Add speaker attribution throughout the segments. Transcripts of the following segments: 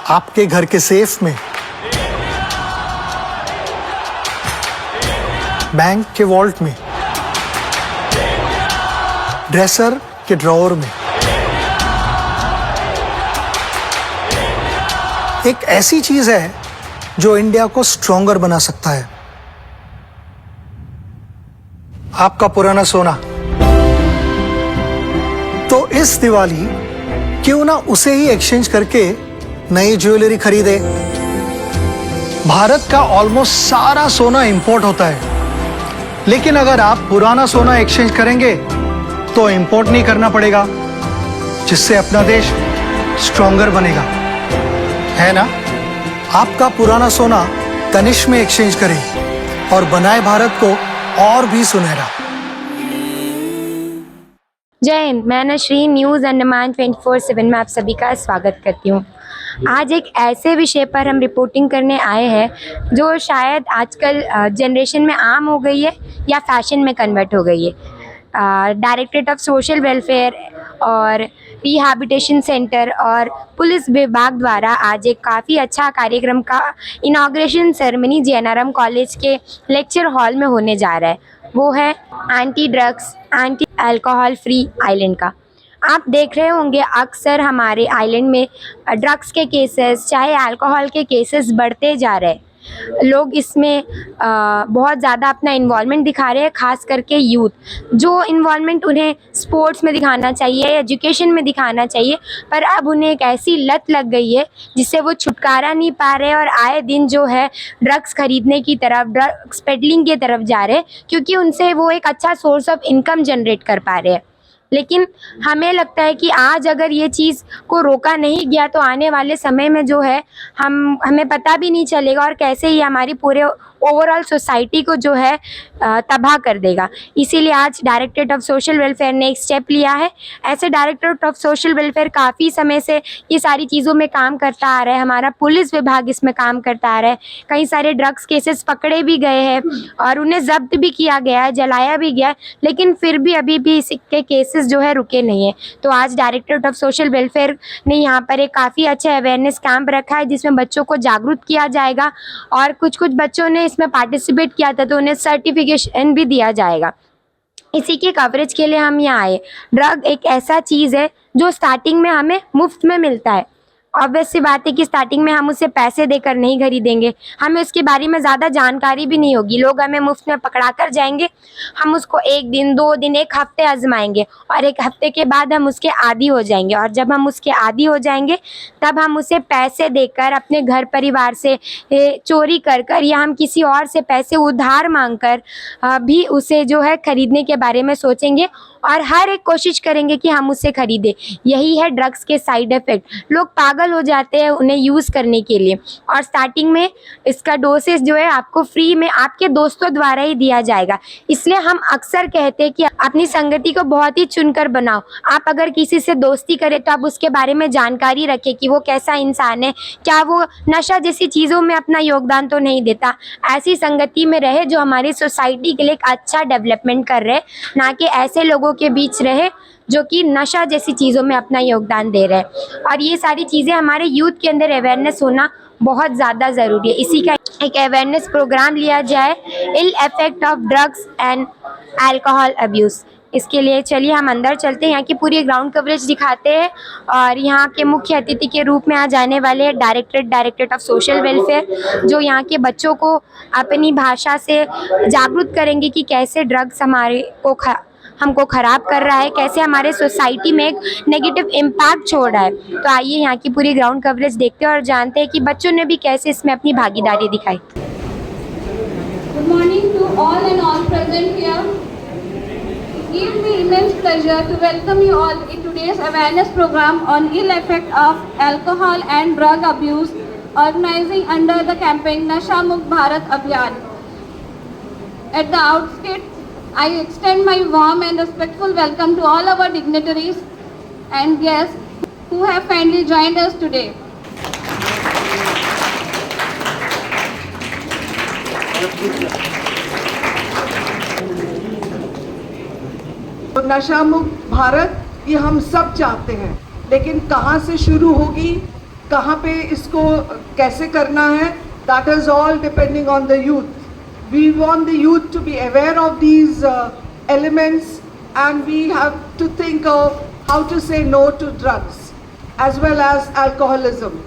Speaker 1: आपके घर के सेफ में, बैंक के वॉल्ट में, ड्रेसर के ड्रॉअर में। एक ऐसी चीज है जो इंडिया को स्ट्रॉन्गर बना सकता है, आपका पुराना सोना। तो इस दिवाली क्यों ना उसे ही एक्सचेंज करके नई ज्वेलरी खरीदे। भारत का ऑलमोस्ट सारा सोना इंपोर्ट होता है, लेकिन अगर आप पुराना सोना एक्सचेंज करेंगे तो इंपोर्ट नहीं करना पड़ेगा, जिससे अपना देश स्ट्रॉन्गर बनेगा, है ना। आपका पुराना सोना तनिष्क में एक्सचेंज करें और बनाए भारत को और भी सुनहरा।
Speaker 2: जय हिंद, मैं नशरी न्यूज़ अंडमान 24/7 में आप सभी का स्वागत करती हूँ। आज एक ऐसे विषय पर हम रिपोर्टिंग करने आए हैं जो शायद आजकल जनरेशन में आम हो गई है या फैशन में कन्वर्ट हो गई है। डायरेक्टरेट ऑफ सोशल वेलफेयर और रिहैबिलिटेशन सेंटर और पुलिस विभाग द्वारा आज एक काफ़ी अच्छा कार्यक्रम का इनॉग्रेशन सेरेमनी जैनाराम कॉलेज के लेक्चर हॉल में होने जा रहा है। वो है anti drugs anti alcohol free island का। आप देख रहे होंगे अक्सर हमारे आइलैंड में ड्रग्स के केसेस चाहे अल्कोहल के केसेस बढ़ते जा रहे हैं। लोग इसमें बहुत ज़्यादा अपना इन्वॉल्वमेंट दिखा रहे हैं, ख़ास करके यूथ। जो इन्वॉल्वमेंट उन्हें स्पोर्ट्स में दिखाना चाहिए, एजुकेशन में दिखाना चाहिए, पर अब उन्हें एक ऐसी लत लग गई है जिससे वो छुटकारा नहीं पा रहे और आए दिन जो है ड्रग्स खरीदने की तरफ, ड्रग्स पेडलिंग की तरफ जा रहे हैं, क्योंकि उनसे वो एक अच्छा सोर्स ऑफ इनकम जनरेट कर पा रहे हैं। लेकिन हमें लगता है कि आज अगर ये चीज़ को रोका नहीं गया तो आने वाले समय में जो है हमें पता भी नहीं चलेगा और कैसे ये हमारी पूरे ओवरऑल सोसाइटी को जो है तबाह कर देगा। इसीलिए आज डायरेक्टरेट ऑफ सोशल वेलफेयर ने एक स्टेप लिया है। ऐसे डायरेक्टरेट ऑफ सोशल वेलफेयर काफ़ी समय से ये सारी चीज़ों में काम करता आ रहा है। हमारा पुलिस विभाग इसमें काम करता आ रहा है। कई सारे ड्रग्स केसेस पकड़े भी गए हैं और उन्हें जब्त भी किया गया है, जलाया भी गया है, लेकिन फिर भी अभी भी इसके केसेस जो है रुके नहीं है। तो आज डायरेक्टरेट ऑफ सोशल वेलफेयर ने यहाँ पर एक काफ़ी अच्छा अवेयरनेस कैंप रखा है जिसमें बच्चों को जागरूक किया जाएगा और कुछ बच्चों ने इसमें पार्टिसिपेट किया था तो उन्हें सर्टिफिकेशन भी दिया जाएगा। इसी के कवरेज के लिए हम यहाँ आए। ड्रग एक ऐसा चीज़ है जो स्टार्टिंग में हमें मुफ्त में मिलता है। ऑब्वियस सी बात है कि स्टार्टिंग में हम उसे पैसे देकर नहीं खरीदेंगे, हमें उसके बारे में ज़्यादा जानकारी भी नहीं होगी। लोग हमें मुफ्त में पकड़ा कर जाएंगे, हम उसको 1 दिन 2 दिन 1 हफ्ते आजमाएंगे और 1 हफ्ते के बाद हम उसके आदी हो जाएंगे। और जब हम उसके आदी हो जाएंगे तब हम उसे पैसे देकर अपने घर परिवार से चोरी कर या हम किसी और से पैसे उधार मांग कर भी उसे जो है खरीदने के बारे में सोचेंगे और हर एक कोशिश करेंगे कि हम उसे खरीदें। यही है ड्रग्स के साइड इफ़ेक्ट। लोग पागल हो जाते हैं उन्हें यूज़ करने के लिए और स्टार्टिंग में इसका डोसेस जो है आपको फ्री में आपके दोस्तों द्वारा ही दिया जाएगा। इसलिए हम अक्सर कहते हैं कि अपनी संगति को बहुत ही चुनकर बनाओ। आप अगर किसी से दोस्ती करें तो आप उसके बारे में जानकारी रखें कि वो कैसा इंसान है, क्या वो नशा जैसी चीज़ों में अपना योगदान तो नहीं देता। ऐसी संगति में रहे जो हमारी सोसाइटी के लिए एक अच्छा डेवलपमेंट कर रहे, ना कि ऐसे लोगों के बीच रहे जो कि नशा जैसी चीज़ों में अपना योगदान दे रहे हैं। और ये सारी चीज़ें हमारे यूथ के अंदर अवेयरनेस होना बहुत ज़्यादा ज़रूरी है। इसी का एक अवेयरनेस प्रोग्राम लिया जाए, ill effect of drugs and alcohol abuse. इसके लिए चलिए हम अंदर चलते हैं, यहाँ की पूरी ग्राउंड कवरेज दिखाते हैं। और यहाँ के मुख्य अतिथि के रूप में आज आने वाले हैं डायरेक्टरेट ऑफ सोशल वेलफेयर, जो यहाँ के बच्चों को अपनी भाषा से जागरूक करेंगे कि कैसे ड्रग्स हमको ख़राब कर रहा है, कैसे हमारे सोसाइटी में एक नेगेटिव इम्पैक्ट छोड़ रहा है। तो आइए यहाँ की पूरी ग्राउंड कवरेज देखते हैं और जानते हैं कि बच्चों ने भी कैसे इसमें अपनी भागीदारी दिखाई।
Speaker 3: Good morning to all and all present here. It gives me immense pleasure to welcome you all in today's awareness program on ill effect of alcohol and drug abuse, organizing under the campaign Nasha Mukt Bharat Abhiyan. At the outset, I extend my warm and respectful welcome to all our dignitaries and guests who have kindly joined us today.
Speaker 4: तो नशा मुक्त भारत ये हम सब चाहते हैं, लेकिन कहाँ से शुरू होगी कहाँ पे इसको कैसे करना है, that is all depending on the youth. We want the youth to be aware of these elements, and we have to think of how to say no to drugs as well as alcoholism.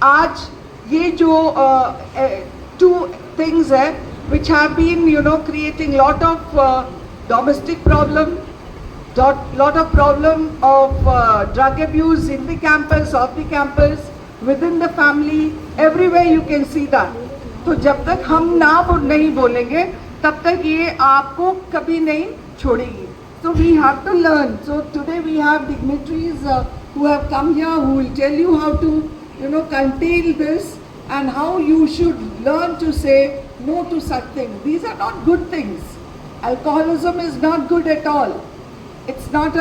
Speaker 4: आज ये जो two things है which have been creating lot of domestic problem, lot of problem of drug abuse in the campus, off the campus, within the family, everywhere you can see that. तो जब तक हम नहीं बोलेंगे तब तक ये आपको कभी नहीं छोड़ेगी. So we have to learn. So today we have dignitaries who have come here who will tell you how to contain this and how you should learn to say no to such things. These are not good things. Alcoholism is not good at all. It's not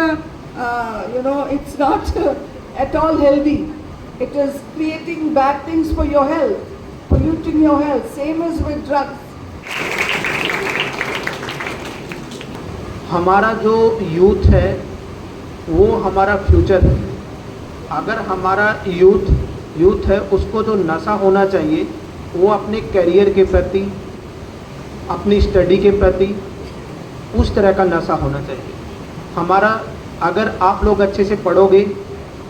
Speaker 4: it's not at all healthy. It is creating bad things for your health, polluting your health. Same as with drugs.
Speaker 5: हमारा जो youth है वो हमारा future है. अगर हमारा youth है उसको जो नशा होना चाहिए वो अपने करियर के प्रति, अपनी स्टडी के प्रति उस तरह का नशा होना चाहिए. हमारा अगर आप लोग अच्छे से पढ़ोगे,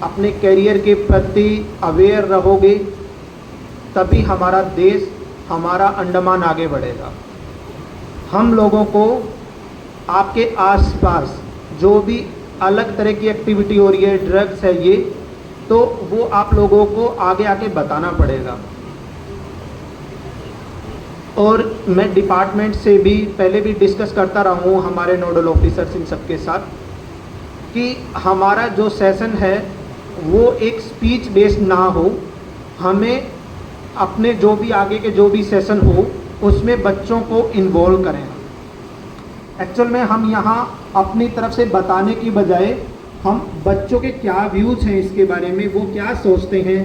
Speaker 5: अपने करियर के प्रति अवेयर रहोगे, तभी हमारा देश, हमारा अंडमान आगे बढ़ेगा. हम लोगों को आपके आसपास जो भी अलग तरह की एक्टिविटी हो रही है, ड्रग्स है ये, तो वो आप लोगों को आगे आके बताना पड़ेगा. और मैं डिपार्टमेंट से भी पहले भी डिस्कस करता रहा हूँ हमारे नोडल ऑफिसर्स इन सबके साथ कि हमारा जो सेशन है वो एक स्पीच बेस्ड ना हो. हमें अपने जो भी आगे के जो भी सेशन हो उसमें बच्चों को इन्वॉल्व करें. एक्चुअल में हम यहाँ अपनी तरफ से बताने की बजाय हम बच्चों के क्या व्यूज़ हैं इसके बारे में, वो क्या सोचते हैं,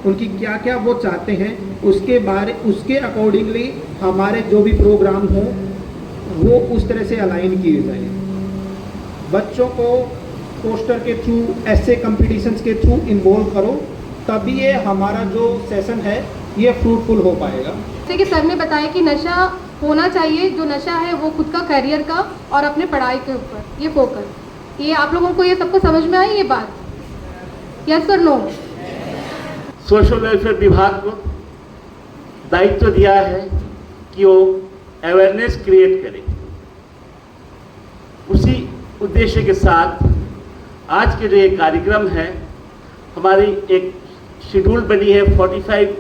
Speaker 5: उनकी क्या क्या वो चाहते हैं, उसके अकॉर्डिंगली हमारे जो भी प्रोग्राम हो वो उस तरह से अलाइन किए जाए. बच्चों को पोस्टर के थ्रू, ऐसे कंपटीशंस के थ्रू इन्वॉल्व करो, तभी ये हमारा जो सेशन है ये फ्रूटफुल हो पाएगा.
Speaker 3: जैसे कि सर ने बताया कि नशा होना चाहिए, जो नशा है वो खुद का करियर का और अपने पढ़ाई के ऊपर ये फोकस. ये आप लोगों को ये सबको समझ में आई ये बात? यस और नो?
Speaker 6: सोशल वेलफेयर विभाग को दायित्व दिया है कि वो अवेयरनेस क्रिएट करे. उसी उद्देश्य के साथ आज के जो ये कार्यक्रम है, हमारी एक शेड्यूल बनी है, 45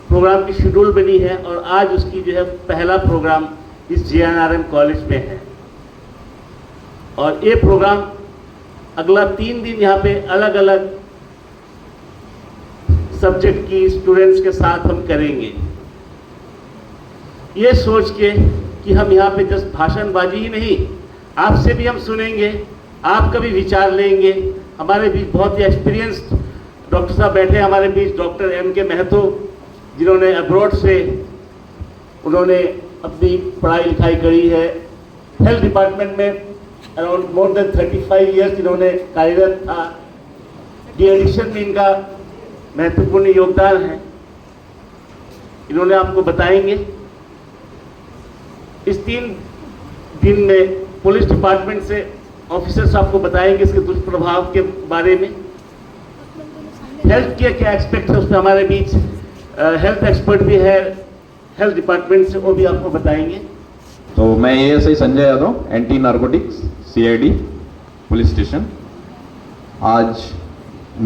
Speaker 6: प्रोग्राम की शेड्यूल बनी है और आज उसकी जो है पहला प्रोग्राम इस JNRM कॉलेज में है. और ये प्रोग्राम अगला 3 दिन यहाँ पे अलग अलग सब्जेक्ट की स्टूडेंट्स के साथ हम करेंगे. ये सोच के कि हम यहाँ पे जस्ट भाषणबाजी ही नहीं, आपसे भी हम सुनेंगे, आपका भी विचार लेंगे. हमारे बीच बहुत ही एक्सपीरियंस्ड डॉक्टर साहब बैठे हमारे बीच, डॉक्टर MK महतो, जिन्होंने अब्रॉड से उन्होंने अपनी पढ़ाई लिखाई करी है. हेल्थ डिपार्टमेंट में अराउंड मोर देन 35 ईयर्स इन्होंने कार्यरत था. डी एडिक्शन में इनका महत्वपूर्ण योगदान है, इन्होंने आपको बताएंगे. इस 3 दिन में पुलिस डिपार्टमेंट से ऑफिसर्स आपको बताएंगे इसके दुष्प्रभाव के बारे में. हेल्थ के क्या एस्पेक्ट है उस पर हमारे बीच हेल्थ एक्सपर्ट भी है हेल्थ डिपार्टमेंट से, वो भी आपको बताएंगे.
Speaker 7: तो मैं ASI Sanjay Yadav, anti narcotics CID police station. आज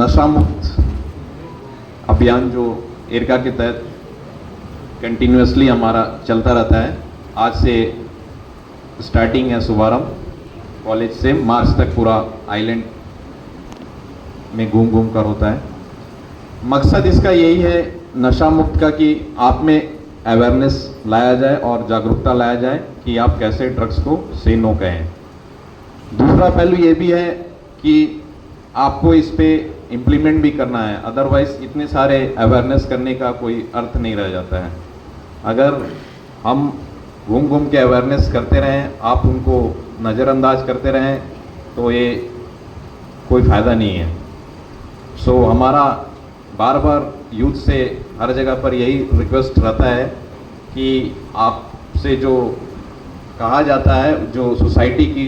Speaker 7: नशा मुक्त अभियान जो एरका के तहत कंटिन्यूसली हमारा चलता रहता है, आज से स्टार्टिंग है शुभारंभ कॉलेज से. मार्च तक पूरा आइलैंड में घूम कर होता है. मकसद इसका यही है नशा मुक्त का कि आप में अवेयरनेस लाया जाए और जागरूकता लाया जाए कि आप कैसे ड्रग्स को से नो कहें. दूसरा पहलू ये भी है कि आपको इस पे इम्प्लीमेंट भी करना है, अदरवाइज इतने सारे अवेयरनेस करने का कोई अर्थ नहीं रह जाता है. अगर हम घूम के अवेयरनेस करते रहें, आप उनको नज़रअंदाज करते रहें, तो ये कोई फ़ायदा नहीं है. सो हमारा बार बार यूथ से हर जगह पर यही रिक्वेस्ट रहता है कि आपसे जो कहा जाता है, जो सोसाइटी की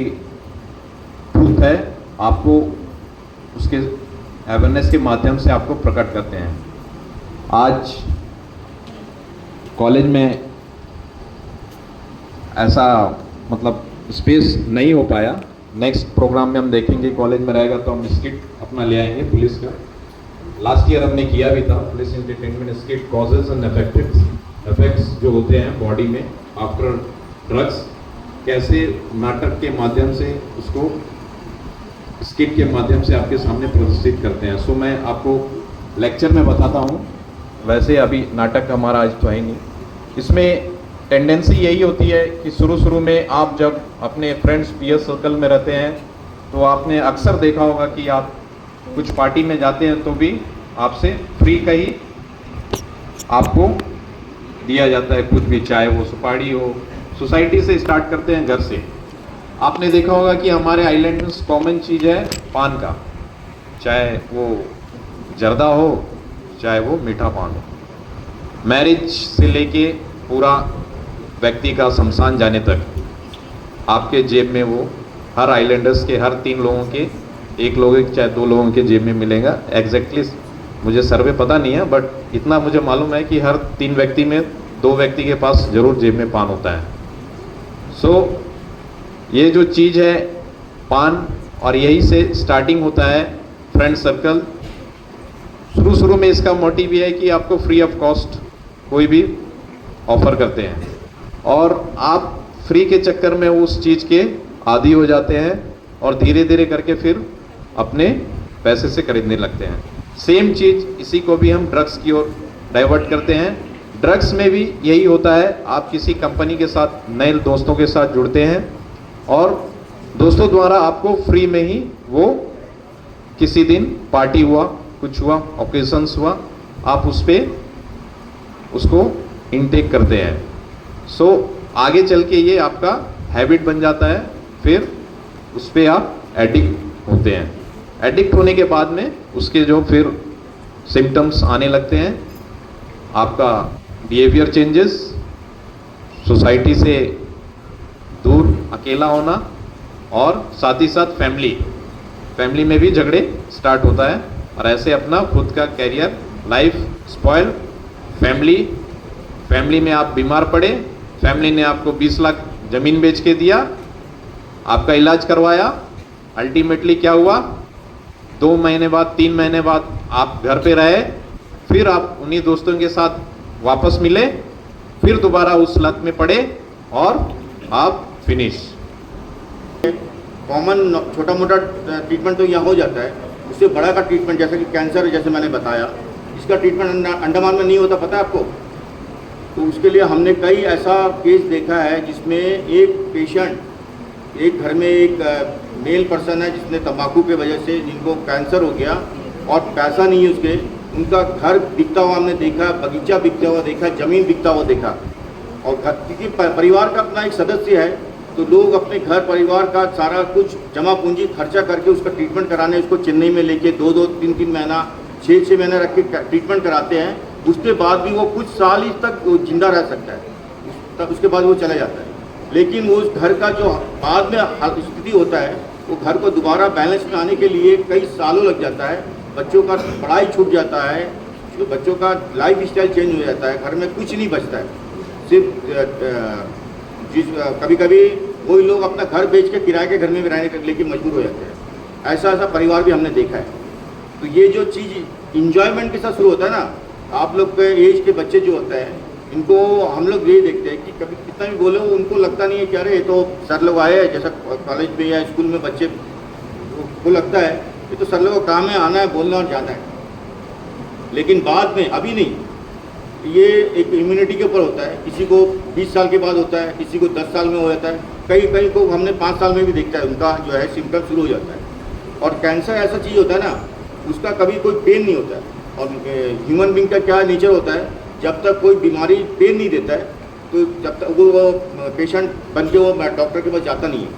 Speaker 7: ट्रूथ है, आपको उसके अवेयरनेस के माध्यम से आपको प्रकट करते हैं। आज कॉलेज में ऐसा मतलब स्पेस नहीं हो पाया। नेक्स्ट प्रोग्राम में हम देखेंगे, कॉलेज में रहेगा तो हम स्किट अपना ले आएंगे पुलिस का। लास्ट ईयर हमने किया भी था police entertainment skit, causes and effects जो होते हैं बॉडी में आफ्टर ड्रग्स, कैसे नाटक के माध्यम से उसको स्किट के माध्यम से आपके सामने प्रदर्शित करते हैं। सो मैं आपको लेक्चर में बताता हूँ, वैसे अभी नाटक हमारा आज तो है नहीं। इसमें टेंडेंसी यही होती है कि शुरू में आप जब अपने फ्रेंड्स पीयर सर्कल में रहते हैं तो आपने अक्सर देखा होगा कि आप कुछ पार्टी में जाते हैं तो भी आपसे फ्री का ही आपको दिया जाता है कुछ भी, चाहे वो सुपारी हो। सोसाइटी से स्टार्ट करते हैं, घर से। आपने देखा होगा कि हमारे आइलैंड में कॉमन चीज़ है पान का, चाहे वो जर्दा हो चाहे वो मीठा पान हो। मैरिज से लेके पूरा व्यक्ति का शमशान जाने तक आपके जेब में वो हर आइलैंडर्स के हर 3 लोगों के, 1 लोगों के चाहे 2 लोगों के जेब में मिलेगा। एग्जैक्टली मुझे सर्वे पता नहीं है, बट इतना मुझे मालूम है कि हर 3 व्यक्ति में 2 व्यक्ति के पास जरूर जेब में पान होता है। सो ये जो चीज़ है पान, और यही से स्टार्टिंग होता है फ्रेंड सर्कल। शुरू में इसका मोटिव ये है कि आपको फ्री ऑफ कॉस्ट कोई भी ऑफ़र करते हैं और आप फ्री के चक्कर में उस चीज़ के आदी हो जाते हैं और धीरे धीरे करके फिर अपने पैसे से खरीदने लगते हैं। सेम चीज़ इसी को भी हम ड्रग्स की ओर डाइवर्ट करते हैं। ड्रग्स में भी यही होता है, आप किसी कंपनी के साथ नए दोस्तों के साथ जुड़ते हैं और दोस्तों द्वारा आपको फ्री में ही वो किसी दिन पार्टी हुआ, कुछ हुआ, ओकेजन्स हुआ, आप उस पर उसको इनटेक करते हैं। सो आगे चल के ये आपका हैबिट बन जाता है, फिर उस पर आप एडिक्ट होते हैं। एडिक्ट होने के बाद में उसके जो फिर सिम्टम्स आने लगते हैं, आपका बिहेवियर चेंजेस, सोसाइटी से दूर, अकेला होना, और साथ ही साथ फैमिली में भी झगड़े स्टार्ट होता है और ऐसे अपना खुद का कैरियर, लाइफ स्पॉइल। फैमिली में आप बीमार पड़े, फैमिली ने आपको 20 लाख ज़मीन बेच के दिया, आपका इलाज करवाया, अल्टीमेटली क्या हुआ, 2 महीने बाद 3 महीने बाद आप घर पे रहे, फिर आप उन्हीं दोस्तों के साथ वापस मिले, फिर दोबारा उस लत में पड़े और आप फिनिश।
Speaker 8: कॉमन छोटा मोटा ट्रीटमेंट तो यहाँ हो जाता है, उससे बड़ा का ट्रीटमेंट जैसे कि कैंसर, जैसे मैंने बताया, इसका ट्रीटमेंट अंडमान में नहीं होता, पता है आपको। तो उसके लिए हमने कई ऐसा केस देखा है जिसमें एक पेशेंट, एक घर में एक मेल पर्सन है जिसने तंबाकू के वजह से जिनको कैंसर हो गया और पैसा नहीं है उसके, उनका घर बिकता हुआ हमने देखा, बगीचा बिकता हुआ देखा, ज़मीन बिकता हुआ देखा। और घर, क्योंकि परिवार का अपना एक सदस्य है, तो लोग अपने घर परिवार का सारा कुछ जमा पूंजी खर्चा करके उसका ट्रीटमेंट कराने, उसको चेन्नई में लेके 2-2, 3-3 महीना, 6-6 महीना रख के ट्रीटमेंट कराते हैं। उसके बाद भी वो कुछ साल ही तक जिंदा रह सकता है, तब उसके बाद वो चला जाता है। लेकिन वो उस घर का जो बाद में स्थिति होता है, वो घर को दोबारा बैलेंस में आने के लिए कई सालों लग जाता है। बच्चों का पढ़ाई छूट जाता है, तो बच्चों का लाइफ स्टाइल चेंज हो जाता है, घर में कुछ नहीं बचता है। सिर्फ कभी कभी वही लोग अपना घर बेच के किराए के घर में भी रहने के लेके मजबूर हो जाते हैं। ऐसा परिवार भी हमने देखा है। तो ये जो चीज़ इंजॉयमेंट के साथ शुरू होता है ना, आप लोग के एज के बच्चे जो होते हैं, इनको हम लोग ये देखते हैं कि कभी कितना भी बोले उनको लगता नहीं है कि अरे ये तो सर लोग आए हैं, जैसा कॉलेज में या स्कूल में बच्चे को लगता है ये तो सर लोगों का काम है, आना है, बोलना और जाना है। लेकिन बाद में, अभी नहीं, ये एक इम्यूनिटी के ऊपर होता है। किसी को 20 साल के बाद होता है, किसी को 10 साल में हो जाता है, कई को हमने 5 साल में भी देखता है, उनका जो है सिम्टम शुरू हो जाता है। और कैंसर ऐसा चीज़ होता है ना, उसका कभी कोई पेन नहीं होता है। और ह्यूमन बींग का क्या नेचर होता है, जब तक कोई बीमारी पेन नहीं देता है, तो जब तक वो पेशेंट बन के वो डॉक्टर के पास जाता नहीं है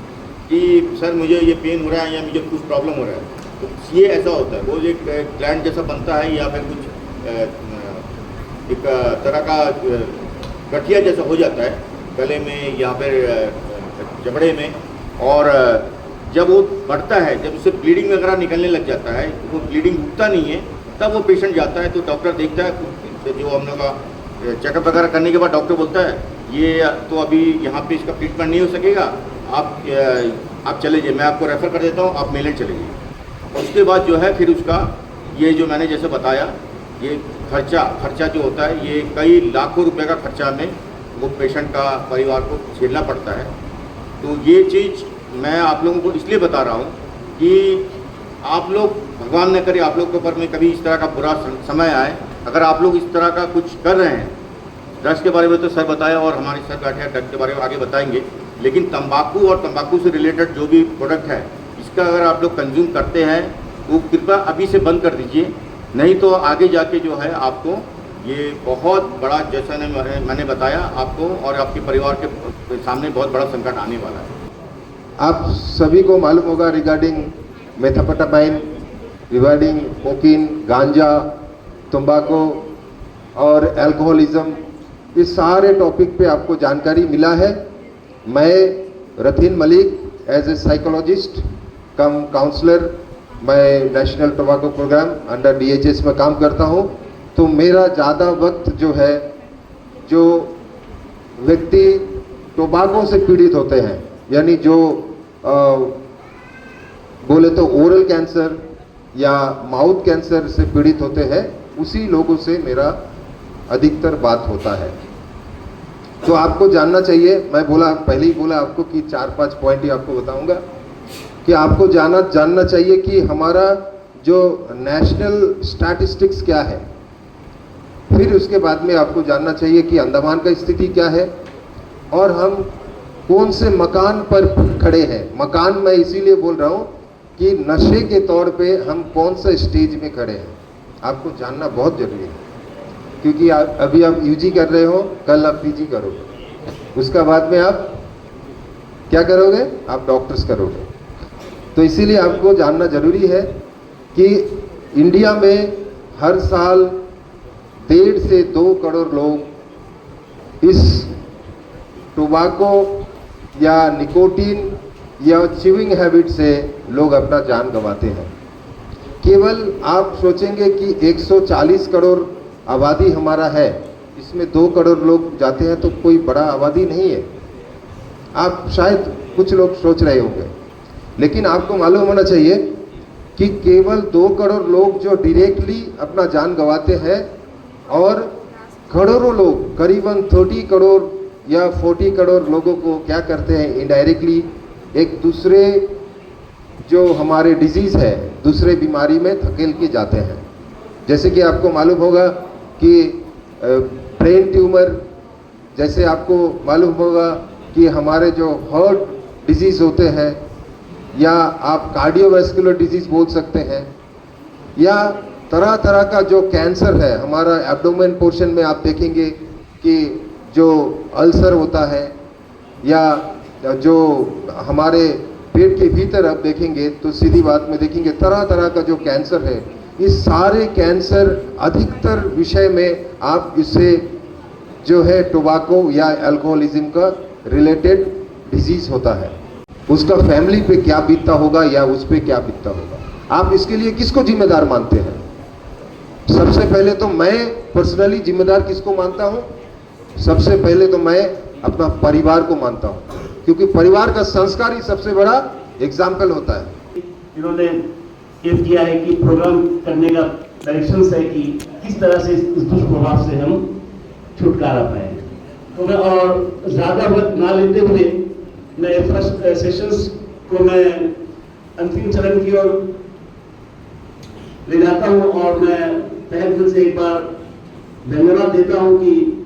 Speaker 8: कि सर मुझे ये पेन हो रहा है या मुझे कुछ प्रॉब्लम हो रहा है। तो ये ऐसा होता है, वो एक ग्लैंड जैसा बनता है या फिर कुछ एक तरह का गठिया जैसा हो जाता है गले में, यहाँ पर जबड़े में, और जब वो बढ़ता है, जब उससे ब्लीडिंग वगैरह निकलने लग जाता है, वो ब्लीडिंग रुकता नहीं है, तब वो पेशेंट जाता है तो डॉक्टर देखता है, जो हम लोग का चेकअप वगैरह करने के बाद डॉक्टर बोलता है ये तो अभी यहाँ पे इसका ट्रीटमेंट नहीं हो सकेगा, आप चले जाइए, मैं आपको रेफ़र कर देता हूँ, आप मेले चले जाइए। उसके बाद जो है फिर उसका ये जो मैंने जैसे बताया, ये खर्चा जो होता है, ये कई लाखों रुपए का खर्चा में वो पेशेंट का परिवार को झेलना पड़ता है। तो ये चीज़ मैं आप लोगों को इसलिए बता रहा हूँ कि आप लोग, भगवान न करे आप लोग के ऊपर में कभी इस तरह का बुरा समय आए, अगर आप लोग इस तरह का कुछ कर रहे हैं, ड्रग्स के बारे में तो सर बताया और हमारे सर बैठे हैं, ड्रग्स के बारे में आगे बताएंगे, लेकिन तंबाकू और तंबाकू से रिलेटेड जो भी प्रोडक्ट है, इसका अगर आप लोग कंज्यूम करते हैं तो कृपया अभी से बंद कर दीजिए, नहीं तो आगे जाके जो है आपको ये बहुत बड़ा, जैसा मैंने बताया आपको और आपके परिवार के सामने बहुत बड़ा संकट आने वाला है।
Speaker 9: आप सभी को मालूम होगा रिगार्डिंग मेथाम्फेटामाइन, रिगार्डिंग कोकीन, गांजा, तंबाकू और अल्कोहलिज्म, इस सारे टॉपिक पे आपको जानकारी मिला है। मैं Rathin Malik as a psychologist cum counsellor, मैं national tobacco programme under DHS में काम करता हूँ। तो मेरा ज़्यादा वक्त जो है, जो व्यक्ति टोबैको से पीड़ित होते हैं, यानी जो बोले तो ओरल कैंसर या माउथ कैंसर से पीड़ित होते हैं, उसी लोगों से मेरा अधिकतर बात होता है। तो आपको जानना चाहिए, मैं बोला पहले ही बोला आपको कि 4-5 पॉइंट ही आपको बताऊंगा कि आपको जानना चाहिए कि हमारा जो नेशनल स्टैटिस्टिक्स क्या है। फिर उसके बाद में आपको जानना चाहिए कि अंडमान का स्थिति क्या है और हम कौन से मकान पर खड़े हैं। मकान मैं इसीलिए बोल रहा हूँ कि नशे के तौर पे हम कौन सा स्टेज में खड़े हैं, आपको जानना बहुत ज़रूरी है। क्योंकि अभी आप UG कर रहे हो, कल आप PG करोगे, उसका बाद में आप क्या करोगे, आप डॉक्टर्स करोगे। तो इसीलिए आपको जानना ज़रूरी है कि इंडिया में हर साल 1.5 से 2 करोड़ लोग इस टोबैको या निकोटीन या च्यूइंग हैबिट से लोग अपना जान गंवाते हैं। केवल आप सोचेंगे कि 140 करोड़ आबादी हमारा है, इसमें 2 करोड़ लोग जाते हैं तो कोई बड़ा आबादी नहीं है, आप शायद कुछ लोग सोच रहे होंगे। लेकिन आपको मालूम होना चाहिए कि केवल 2 करोड़ लोग जो डायरेक्टली अपना जान गंवाते हैं और करोड़ों लोग, करीबन 30 करोड़ या 40 करोड़ लोगों को क्या करते हैं, इनडायरेक्टली एक दूसरे जो हमारे डिजीज़ है, दूसरे बीमारी में धकेल के जाते हैं। जैसे कि आपको मालूम होगा कि ब्रेन ट्यूमर, जैसे आपको मालूम होगा कि हमारे जो हार्ट डिजीज़ होते हैं, या आप कार्डियोवैस्कुलर डिजीज़ बोल सकते हैं, या तरह तरह का जो कैंसर है हमारा एब्डोमेन पोर्शन में आप देखेंगे कि जो अल्सर होता है, या जो हमारे पेट के भीतर आप देखेंगे तो सीधी बात में देखेंगे तरह तरह का जो कैंसर है, इस सारे कैंसर अधिकतर विषय में आप इससे जो है टोबैको या अल्कोहलिज्म का रिलेटेड डिजीज़ होता है। उसका फैमिली पे क्या बीतता होगा या उस पे क्या बीतता होगा, आप इसके लिए किसको जिम्मेदार मानते हैं? सबसे पहले तो मैं पर्सनली जिम्मेदार किसको मानता हूँ? सबसे पहले तो मैं अपना परिवार को मानता हूँ, क्योंकि परिवार का संस्कार ही सबसे बड़ा एग्जाम्पल होता है।
Speaker 6: इन्होंने ये किया है कि प्रोग्राम करने का डायरेक्शन है कि किस तरह से इस दुष्प्रभाव से हम छुटकारा पाए। तो मैं और ज़्यादा वक्त ना लेते हुए मैं फर्स्ट सेशंस को मैं अंतिम चरण की ओर ले जाता हूँ और मैं तहे दिल से एक बार धन्यवाद देता हूँ कि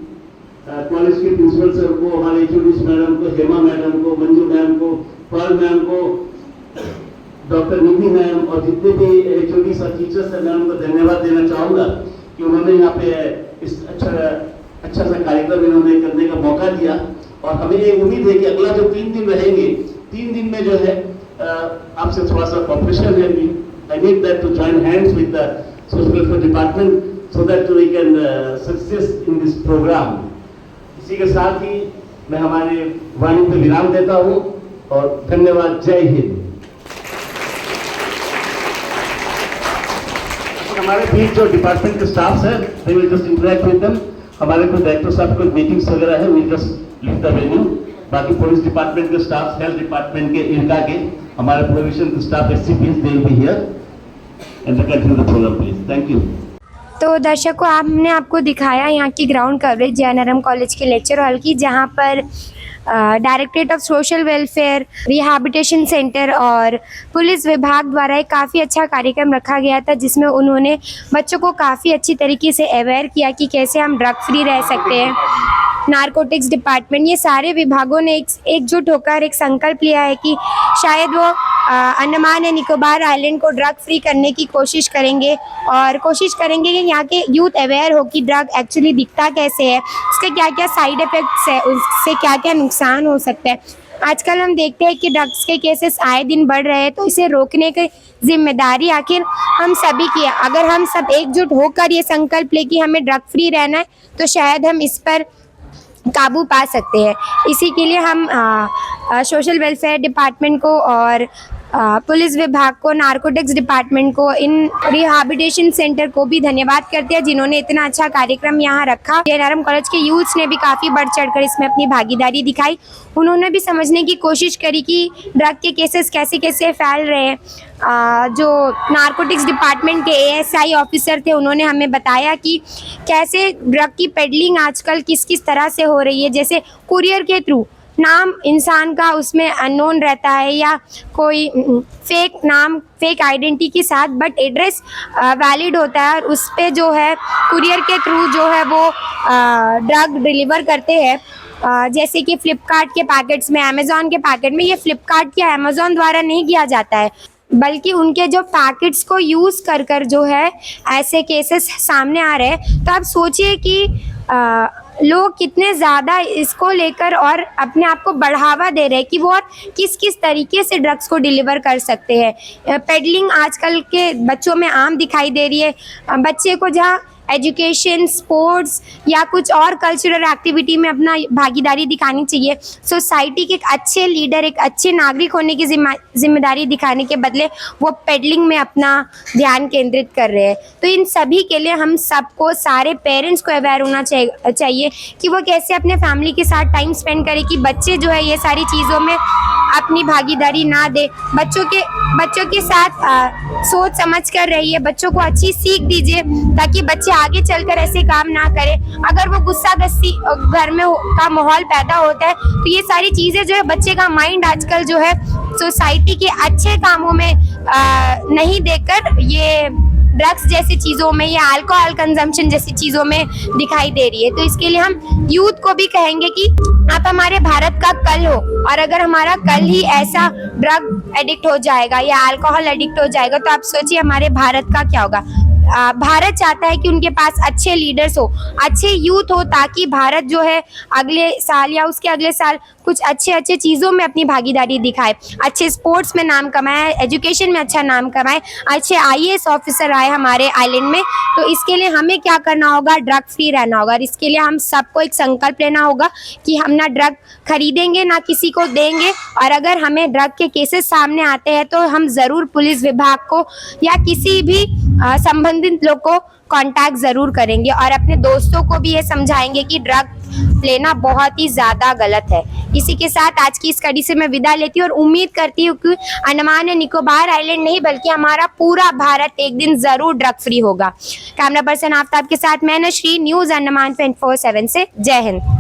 Speaker 6: कॉलेज के प्रिंसिपल सर को, हमारे HODs मैडम को, हेमा मैडम को, मंजू मैम को, पाल मैम को, डॉक्टर निधि मैम और जितने भी HODs और टीचर्स हैं, मैं उनको धन्यवाद देना चाहूँगा कि उन्होंने यहाँ पे इस अच्छा सा कार्यक्रम इन्होंने करने का मौका दिया। और हमें ये उम्मीद है कि अगला जो 3 दिन रहेंगे, 3 दिन में जो है आपसे थोड़ा सा कॉपरेशन है। I need that to join hands with the social welfare department so that we can success in this program. इसी के साथ ही मैं हमारे वाणी पे विराम देता हूँ और धन्यवाद। जय हिंद। हमारे बीच जो डिपार्टमेंट के स्टाफ्स हैं, they will just interact with them। हमारे कोई डायरेक्टर साहब कोई मीटिंग्स वगैरह है, we just leave the venue। बाकी पुलिस डिपार्टमेंट के स्टाफ, हेल्थ डिपार्टमेंट के, इनका के, हमारे प्रोविजन के staff, SCPs, they will be here and continue the program please। Thank you।
Speaker 2: तो दर्शकों, हमने आपको दिखाया यहाँ की ग्राउंड कवरेज JNRM कॉलेज के लेक्चर हॉल की, जहाँ पर directorate of social welfare, rehabilitation centre और पुलिस विभाग द्वारा एक काफ़ी अच्छा कार्यक्रम रखा गया था, जिसमें उन्होंने बच्चों को काफ़ी अच्छी तरीके से अवेयर किया कि कैसे हम ड्रग फ्री रह सकते हैं। नारकोटिक्स डिपार्टमेंट, ये सारे विभागों ने एकजुट होकर एक संकल्प लिया है कि शायद वो अंडमान एंड निकोबार आइलैंड को ड्रग फ्री करने की कोशिश करेंगे और कोशिश करेंगे कि यहाँ के यूथ अवेयर हो कि ड्रग एक्चुअली दिखता कैसे है, उसके क्या क्या साइड इफ़ेक्ट्स है, उससे क्या क्या नुकसान हो सकता है। आजकल हम देखते हैं कि ड्रग्स के केसेस आए दिन बढ़ रहे हैं, तो इसे रोकने की जिम्मेदारी आखिर हम सभी की है। अगर हम सब एकजुट होकर ये संकल्प ले कि हमें ड्रग फ्री रहना है, तो शायद हम इस पर काबू पा सकते हैं। इसी के लिए हम सोशल वेलफेयर डिपार्टमेंट को और पुलिस विभाग को, नारकोटिक्स डिपार्टमेंट को, इन रिहैबिलिटेशन सेंटर को भी धन्यवाद करते हैं जिन्होंने इतना अच्छा कार्यक्रम यहाँ रखा। JNRM कॉलेज के यूथ्स ने भी काफ़ी बढ़ चढ़कर इसमें अपनी भागीदारी दिखाई। उन्होंने भी समझने की कोशिश करी कि ड्रग के केसेस कैसे कैसे फैल रहे हैं। जो नारकोटिक्स डिपार्टमेंट के ASI ऑफिसर थे, उन्होंने हमें बताया कि कैसे ड्रग की पेडलिंग आजकल किस किस तरह से हो रही है। जैसे कुरियर के थ्रू, नाम इंसान का उसमें अननोन रहता है या कोई फेक नाम, फेक आइडेंटिटी के साथ, बट एड्रेस वैलिड होता है और उस पे जो है कुरियर के थ्रू जो है वो ड्रग डिलीवर करते हैं। जैसे कि फ्लिपकार्ट के पैकेट्स में, अमेज़ॉन के पैकेट में, ये फ्लिपकार्ट या अमेज़ॉन द्वारा नहीं किया जाता है, बल्कि उनके जो पैकेट्स को यूज़ कर कर जो है ऐसे केसेस सामने आ रहे हैं। तो आप सोचिए कि लोग कितने ज़्यादा इसको लेकर और अपने आप को बढ़ावा दे रहे हैं कि वो और किस किस तरीके से ड्रग्स को डिलीवर कर सकते हैं। पेडलिंग आजकल के बच्चों में आम दिखाई दे रही है। बच्चे को जहाँ एजुकेशन, स्पोर्ट्स या कुछ और कल्चरल एक्टिविटी में अपना भागीदारी दिखानी चाहिए, सोसाइटी के एक अच्छे लीडर, एक अच्छे नागरिक होने की जिम्मेदारी दिखाने के बदले वो पेडलिंग में अपना ध्यान केंद्रित कर रहे हैं। तो इन सभी के लिए हम सबको, सारे पेरेंट्स को अवेयर होना चाहिए कि वो कैसे अपने फैमिली के साथ टाइम स्पेंड करें कि बच्चे जो है ये सारी चीज़ों में अपनी भागीदारी ना दे। बच्चों के साथ सोच समझ कर रहिए, बच्चों को अच्छी सीख दीजिए ताकि बच्चे आगे चलकर ऐसे काम ना करें। अगर वो गुस्सा गस्सी घर में का माहौल पैदा होता है, तो ये सारी चीज़ें जो है, बच्चे का माइंड आजकल जो है सोसाइटी के अच्छे कामों में नहीं देकर ये ड्रग्स जैसी चीज़ों में या अल्कोहल कंजम्पशन जैसी चीज़ों में दिखाई दे रही है। तो इसके लिए हम यूथ को भी कहेंगे कि आप हमारे भारत का कल हो, और अगर हमारा कल ही ऐसा ड्रग एडिक्ट हो जाएगा या अल्कोहल एडिक्ट हो जाएगा, तो आप सोचिए हमारे भारत का क्या होगा। भारत चाहता है कि उनके पास अच्छे लीडर्स हो, अच्छे यूथ हो, ताकि भारत जो है अगले साल या उसके अगले साल कुछ अच्छे चीज़ों में अपनी भागीदारी दिखाए, अच्छे स्पोर्ट्स में नाम कमाए, एजुकेशन में अच्छा नाम कमाए, अच्छे IAS ऑफिसर आए हमारे आइलैंड में। तो इसके लिए हमें क्या करना होगा, ड्रग फ्री रहना होगा। और इसके लिए हम सबको एक संकल्प लेना होगा कि हम ना ड्रग खरीदेंगे, ना किसी को देंगे, और अगर हमें ड्रग के केसेस सामने आते हैं तो हम ज़रूर पुलिस विभाग को या किसी भी संबंधित लोग को कांटेक्ट ज़रूर करेंगे और अपने दोस्तों को भी ये समझाएंगे कि ड्रग लेना बहुत ही ज़्यादा गलत है। इसी के साथ आज की इस कड़ी से मैं विदा लेती हूँ और उम्मीद करती हूँ कि अंडमान एंड निकोबार आइलैंड नहीं बल्कि हमारा पूरा भारत एक दिन ज़रूर ड्रग फ्री होगा। कैमरा पर्सन आफ्ताब के साथ मैं नशरी, न्यूज़ अंडमान 24/7 से। जय हिंद।